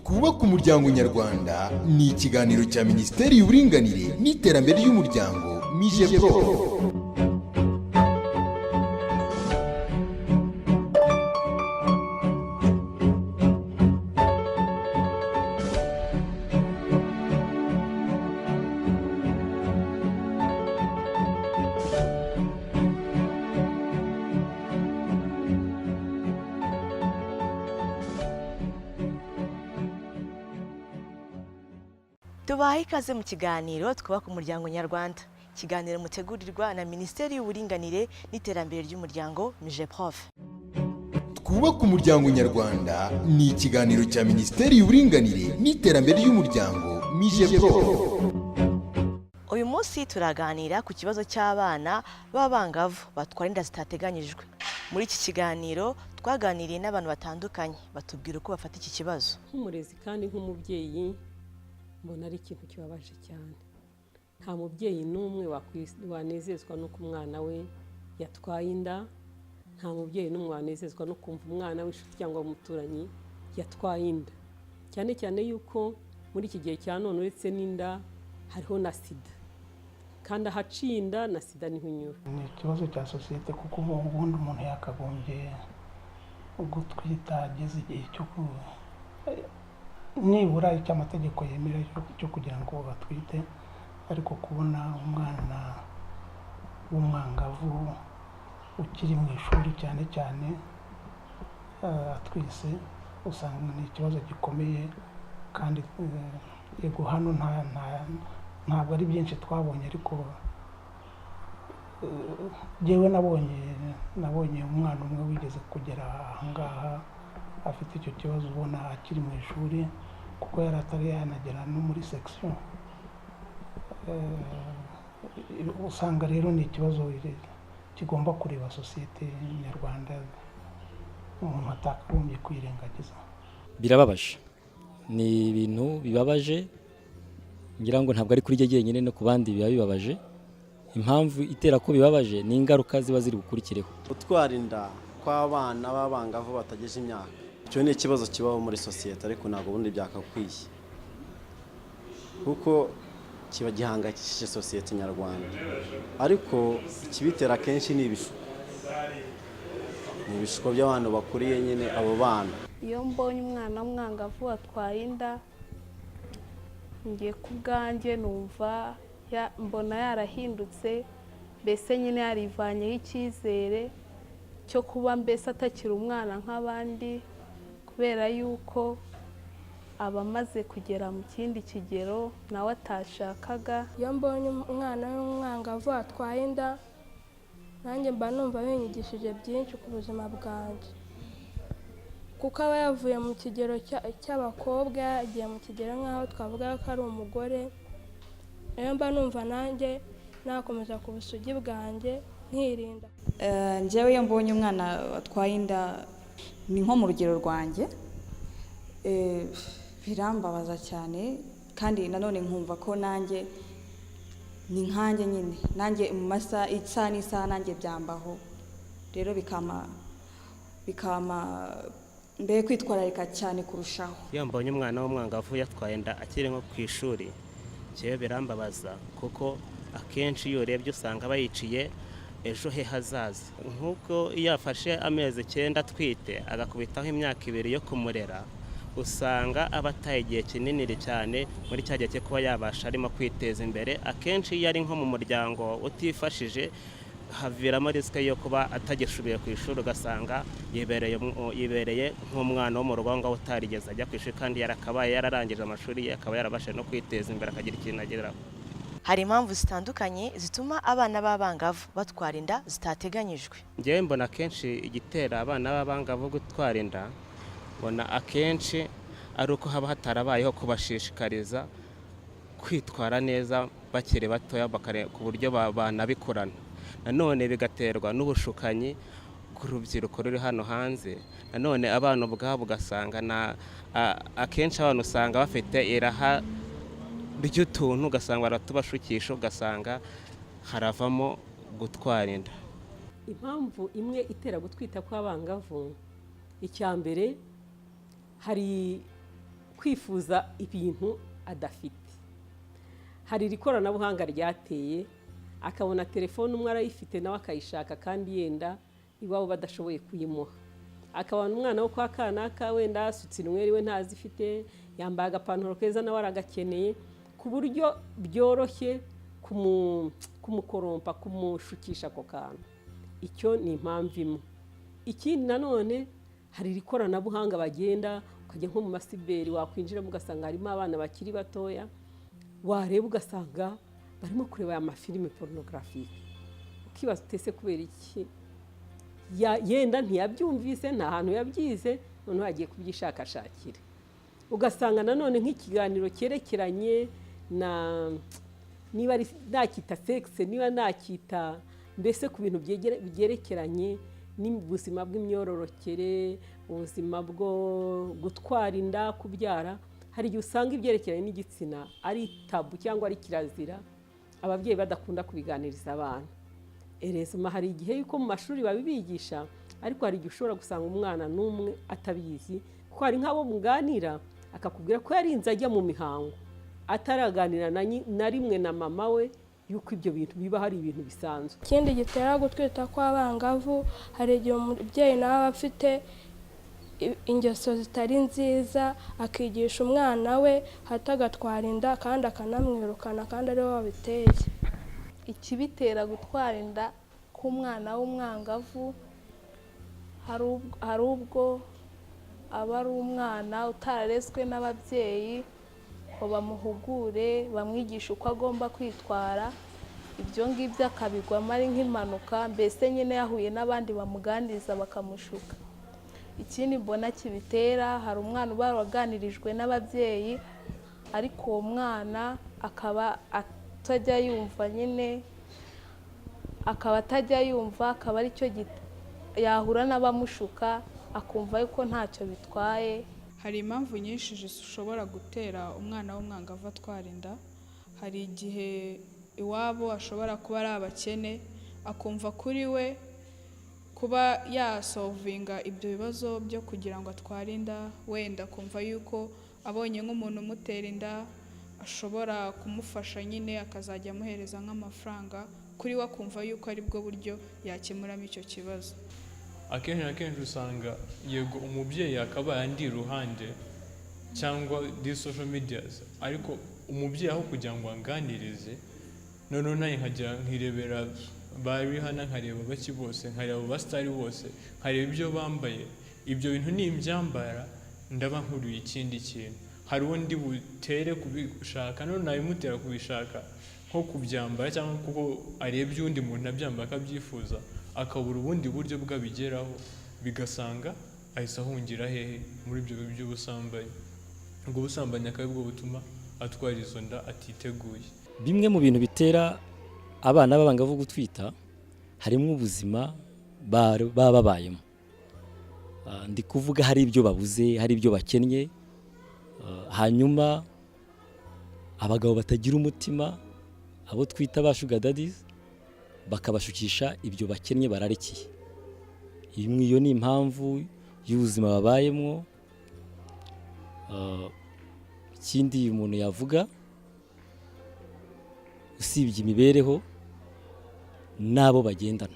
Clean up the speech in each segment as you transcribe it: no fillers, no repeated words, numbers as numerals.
twubaka umuryango nyarwanda ni ikiganiro cya Minisiteri y'Uburinganire n'Iterambere ry'Umuryango MIJEPRO. Tubaha ikaze mu kiganiro twubaka umuryango nyarwanda. Ikiganiro mutegurirwa na Minisiteri y'Uburinganire n'Iterambere ry'Umuryango MIJEPRO. Twubaka umuryango nyarwanda ni ikiganiro cya Minisiteri y'Uburinganire n'Iterambere ry'Umuryango MIJEPRO. Uyu munsi turaganira ku kibazo cy'abana b'abangavu batwara inda zitateganyijwe. Muri iki kiganiro twaganiriye n'abantu batandukanye batubwira uko bafata iki kibazo. Nk'umurezi kandi nk'umubyeyi mbona ari ikintu kibabaje cyane. Nta mubyeyi n'umwe wanezezwa no kumwana we yatwaye inda. Nta mubyeyi n'umwe wanezezwa no kumva umwana w'inshuti cyangwa umuturanyi yatwaye inda. Cyane cyane yuko muri iki gihe cya none uretse n'inda hariho na sida. Kandi ahaciye inda na sida niho inyura. Ni ikibazo cya sosiyete kuko ubundi umuntu yakagombye gutwita ageze igihe cyo nibura icyo amategeko yemera cyo kugira ngo batwite, ariko kubona umwana w'umwangavu ukiri mu ishuri cyane cyane atwise usanga ni ikibazo gikomeye. Kandi yego hano ntabwo ari byinshi twabonye, ariko jewe nabonye umwana umwe wigeze kugera ahangaha afite icyo kibazo, ubona akiri mu ishuri kuko yari atari yanagera no muri section. Usanga rero ni ikibazo kigomba kureba sosiyete nyarwanda, umuntu atakagombye kwirengagiza. Birababaje, ni ibintu bibabaje, ngira ngo ntabwo ari kuri jye jyenyine no ku bandi biba bibabaje. Impamvu itera ko bibabaje ni ingaruka ziba ziri gukurikireho. Gutwara inda kw'abana b'abangavu batageje imyaka, icyo ni ikibazo kibaho muri sosiyete, ariko ntabwo ubundi byakakwiye kuko kiba gihangayikishije sosiyete nyarwanda. Ariko ikibitera kenshi ni ibishuko by'abantu bakuriye nyine abo bana. Iyo mbonye umwana w'umwangavu atwaye inda, ngiye ku bwanjye numva mbona yarahindutse, mbese nyine yarivanyeho icyizere cyo kuba mbese atakiri umwana nk'abandi, kubera yuko aba amaze kugera mu kindi kigero nawe atashakaga. Iyo mbonye umwana w'umwangavu atwaye inda, nanjye mba numva binyigishije byinshi ku buzima bwanjye, kuko aba yavuye mu kigero cy'abakobwa yagiye mu kigero nk'aho twavuga ko ari umugore. Rero mba numva nanjye nakomeza ku busugi bwanjye nkirinda. Njyewe iyo mbonye umwana watwaye inda ni nko mu rugero rwanjye, birambabaza cyane, kandi nanone nkumva ko nanjye ni nkanjye nyine, nanjye mu masaha isaha n'isaha nanjye byambaho. Rero bikama mbere kwitwararika cyane kurushaho. Iyo mbonye umwana w'umwangavu yatwaye inda akiri nko ku ishuri, cyewe birambabaza kuko akenshi iyo urebye usanga bayiciye ejo he hazaza. Nk'uko iyo afashe amezi 9 atwite agakubitaho imyaka 2 yo kumurera, usanga aba ataye igihe kinini cyane muri cya gihe cyo kuba yabasha arimo kwiteza imbere. Akenshi iyo ari nko mu muryango utifashije, haviramo risike yo kuba atagishubiye ku ishuri, ugasanga yibereye nk'umwana wo mu rugo ngo utarigeze ajya ku ishuri, kandi yarakabaye yararangije amashuri ye, akaba yarabashe no kwiteza imbere akagira ikintu ageraho. Hari impamvu zitandukanye zituma abana b'abangavu batwara inda zitateganyijwe. Njyewe mbona akenshi igitera abana b'abangavu gutwara inda, mbona akenshi ari uko haba hatarabayeho kubashishikariza kwitwara neza bakiri batoya ku buryo banabikurana. Nanone bigaterwa n'ubushukanyi ku rubyiruko ruri hano hanze. Nanone abana ubwabo ugasanga akenshi abantu usanga bafite iraha ry'utuntu, ugasanga baratubashukisha, ugasanga haravamo gutwara inda. Impamvu imwe itera gutwita kw'abangavu, icya mbere hari kwifuza ibintu adafite. Hari iri koranabuhanga ryateye, akabona telefone umwe arayifite nawe akayishaka kandi yenda iwabo badashoboye kuyimuha. Akabona umwana wo kwa kanaka wenda asutse inweri we ntazifite, yambaye agapantaro keza nawe aragakeneye, ku buryo byoroshye kumukorompa, kumushukisha ako kantu. Icyo ni impamvu imwe. Ikindi nanone hari iri koranabuhanga bagenda ukajya nko mu masiberi wakwinjiramo ugasanga harimo abana bakiri batoya, wareba ugasanga barimo kureba aya mafilime pornographique. Ukibaza utese kubera iki? Yenda ntiyabyumvise, nta hantu yabyize, noneho agiye kubyishakashakira. Ugasanga nanone nk'ikiganiro cyerekeranye niba nakita sexe, niba nakita mbese ku bintu byerekeranye n'ubuzima bw'imyororokere, ubuzima bwo gutwara inda, kubyara, hari igihe usanga ibyerekeranye n'igitsina ari tabu cyangwa ari kirazira, ababyeyi badakunda kubiganiriza abana. Erezuma hari igihe yuko mu mashuri babibigisha, ariko hari igihe ushobora gusanga umwana n'umwe atabizi, kuko hari nk'abo muganira akakubwira ko yarinze ajya mu mihango ataraganira na rimwe na mama we yuko ibyo bintu biba hari ibintu bisanzwe. Ikindi gitera gutwita kw'abangavu, hari igihe umubyeyi nawe aba afite ingeso zitari nziza, akigisha umwana we hatagatwara inda kandi akanamwirukana kandi ari we wabiteye. Ikibitera gutwara inda k'umwana w'umwangavu, hari ubwo aba ari umwana utararezwe n'ababyeyi ngo bamuhugure, bamwigisha uko agomba kwitwara, ibyo ngibyo akabigwamo ari nk'impanuka, mbese nyine yahuye n'abandi bamuganiriza bakamushuka. Ikindi mbona kibitera, hari umwana uba waganirijwe n'ababyeyi ariko uwo mwana akaba atajya yumva nyine, akaba aricyo yahura n'abamushuka akumva yuko ntacyo bitwaye. Hari impamvu nyinshi zishobora gutera umwana w'umwangavu atwara inda. Hari igihe iwabo ashobora kuba ari abakene, akumva kuri we kuba yasolvinga ibyo bibazo byo kugira ngo atware inda, wenda akumva yuko abonye nk'umuntu umutera inda ashobora kumufasha nyine akazajya amuhereza nk'amafaranga, kuri we akumva yuko ari bwo buryo yakemuramo icyo kibazo. Akenshi na kenshi usanga yego umubyeyi akaba andi iruhande cyangwa di social medias, ariko umubyeyi aho kugira ngo anganirize, noneho nayo nkajya nkirebera bari hana, nkareba baki bose, nkareba abasitari bose, nkareba ibyo bambaye, ibyo bintu nimbyambara ndaba nkuriye ikindi kintu. Hari uwo ndi butere kubishaka, none nabimutera kubishaka nko kubyambara cyangwa kuko arebye undi muntu abyambara akabyifuza, akabura ubundi buryo bwabigeraho, bigasanga ahise ahungira hehe muri ibyo by'ubusambanyi. Ubwo busambanyi akaba bwo butuma atwara izo nda atiteguye. Bimwe mu bintu bitera abana b'abangavu gutwita harimo ubuzima baba babayemo. Ndi kuvuga hari ibyo babuze, hari ibyo bakennye, hanyuma abagabo batagira umutima, abo twita ba sugar daddies, bakabashukisha ibyo bakennye bararikiye. Iyo ni impamvu y'ubuzima babayemo. Ikindi umuntu yavuga usibye imibereho, nabo bagendana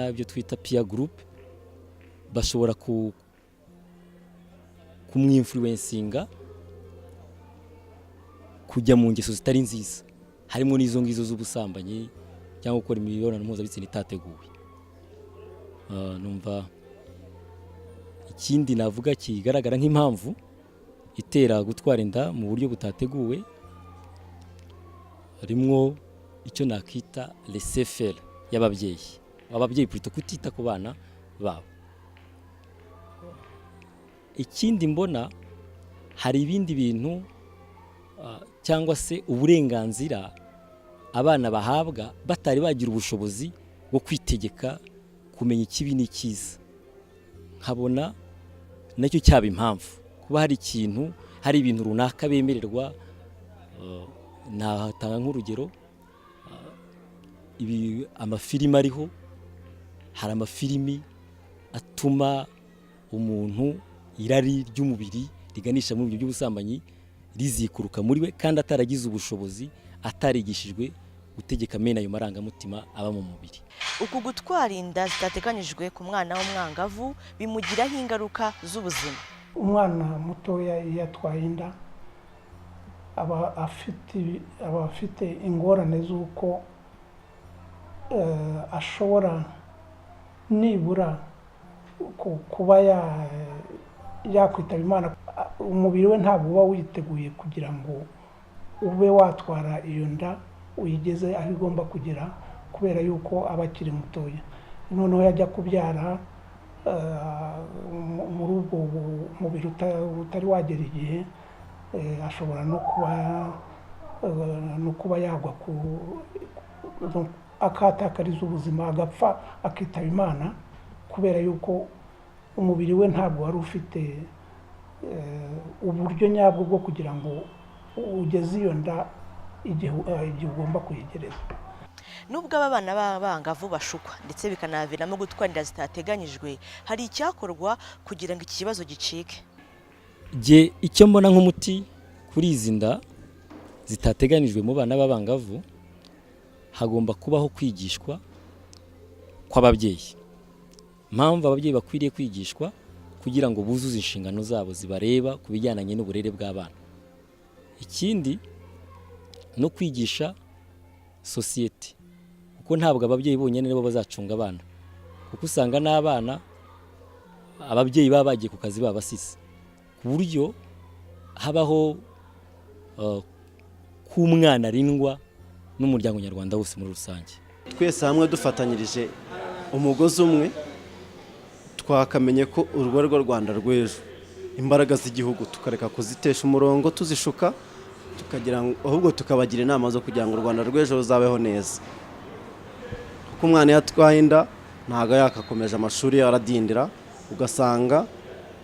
ibyo twita peer group, bashobora kumwinfluencinga kujya mu ngeso zitari nziza, harimo n'izo ngizo z'ubusambanyi cyangwa gukora imibonano mpuzabitsina itateguwe. Numva ikindi navuga kigaragara nk'impamvu itera gutwara inda mu buryo butateguwe, harimo icyo nakita laissez-faire y'ababyeyi plutôt kutita ku bana babo. Ikindi mbona hari ibindi bintu cyangwa se uburenganzira abana bahabwa batari bagira ubushobozi bwo kwitegeka kumenya ikibi n'ikiza. Nkabona nacyo cyaba impamvu kuba hari ibintu runaka bemererwa. Natanga nk'urugero, amafilimi ariho, hari amafilimi atuma umuntu irari ry'umubiri riganisha mu buryo by'ubusambanyi rizikuruka muri we kandi ataragize ubushobozi, atarigishijwe gutegeka mena ayo marangamutima aba mu mubiri. Uku gutwara inda zitateganyijwe ku mwana w'umwangavu bimugiraho ingaruka z'ubuzima. Umwana mutoya iyo atwaye inda aba afite ingorane z'uko ashobora nibura kuba yakwitaba Imana. Umubiri we ntabwo uba witeguye kugira ngo ube watwara iyo nda uyigeze aho igomba kugera, kubera yuko aba akiri mutoya. Noneho yajya kubyara muri ubwo mubiri utari wagera igihe, ashobora no kuba yagwa akatakariza ubuzima, agapfa, akitaba Imana, kubera yuko umubiri we ntabwo wari ufite uburyo nyabwo bwo kugira ngo ugeze iyo nda igihe ugomba kuyegereza. Nubwo aba bana b'abangavu bashukwa ndetse bikanaviramo gutwara inda zitateganyijwe, hari icyakorwa kugira ngo iki kibazo gicike. Icyo mbona nk'umuti kuri izi nda zitateganijwe mu bana b'abangavu, hagomba kubaho kwigishwa kw'ababyeyi. Mpamvu ababyeyi bakwiriye kwigishwa kugira ngo buzuze inshingano zabo zibareba ku bijyananye n'uburere bw'abana. Ikindi no kwigisha sosiyete, kuko ntabwo ababyeyi bonyine nibo bazacunga abana, kuko usanga n'abana ababyeyi baba bagiye ku kazi babasize, ku buryo habaho k'umwana arindwa n'umuryango nyarwanda wose muri rusange. Twese hamwe dufatanyirije umugozi umwe, twakamenye ko urwo rwo Rwanda rw'ejo, imbaraga z'igihugu tukareka kuzitesha umurongo tuzishuka, tukagira ahubwo tukabagira inama zo kugira ngo u Rwanda rw'ejo ruzabeho neza. Kuko umwana yatwaye inda ntago yakakomeje amashuri aradindira, ugasanga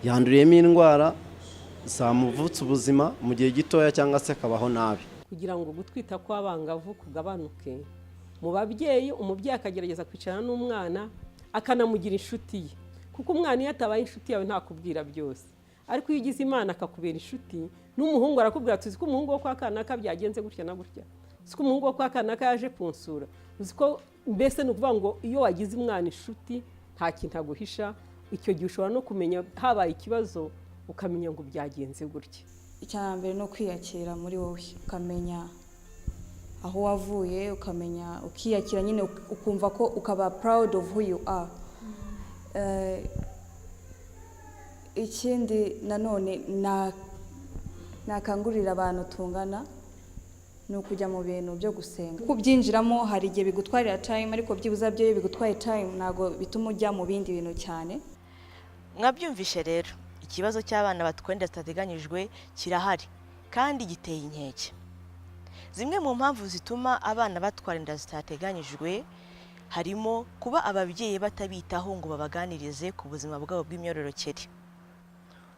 yanduriyemo indwara zamuvutse ubuzima mu gihe gitoya cyangwa se akabaho nabi. Kugira ngo gutwita kw'abangavu kugabanuke mu babyeyi, umubyeyi akagerageza kwicarana n'umwana akanamugira inshuti ye, kuko umwana iyo atabaye inshuti yawe ntakubwira byose. Ariko iyo ugize Imana akakubera inshuti, n'umuhungu arakubwira tuzi ko umuhungu wo kwa Kanaka byagenze gutya na gutya, uzi ko umuhungu wo kwa Kanaka yaje kunsura, uzi ko mbese ni ukuvuga ngo iyo wagize umwana inshuti nta kintu aguhisha. Icyo gihe ushobora no kumenya habaye ikibazo ukamenya ngo byagenze gutya. Icya mbere no kwiyakira muri wowe, ukamenya aho wavuye, ukamenya ukiyakira nyine, ukumva ko ukaba proud of who you are. Ikindi nanone nakangurira abantu tungana ni ukujya mu bintu byo gusenga. Kubyinjiramo hari igihe bigutwarira time, ariko byibuza byo bigutwaye time ntago bituma ujya mu bindi bintu cyane. Mwabyumvishe rero, ikibazo cy'abana batwara inda zitateganyijwe kirahari kandi giteye inkeke. Zimwe mu mpamvu zituma abana batwara inda zitateganyijwe harimo kuba ababyeyi batabitaho ngo babaganirize ku buzima bwabo bw'imyororokere.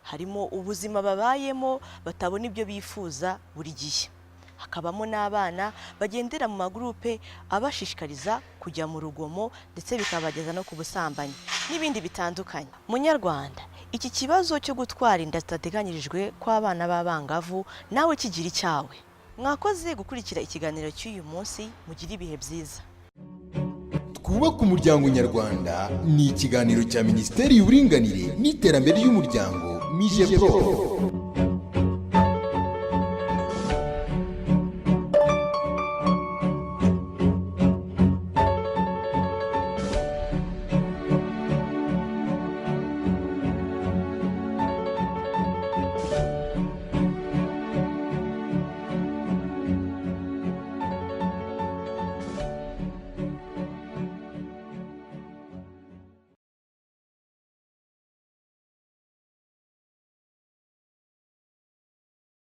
Harimo ubuzima babayemo batabona ibyo bifuza buri gihe. Hakabamo n'abana bagendera mu magurupe abashishikariza kujya mu rugomo ndetse bikabageza no ku busambanyi n'ibindi bitandukanye. Munyarwanda, iki kibazo cyo gutwara inda zitateganyirijwe kw'abana b'abangavu nawe kigira icyawe. Mwakoze gukurikira ikiganiro cy'uyu munsi, mugira ibihe byiza. Twubaka umuryango nyarwanda ni ikiganiro cya Minisiteri y'Uburinganire n'Iterambere ry'Umuryango MIJEPRO.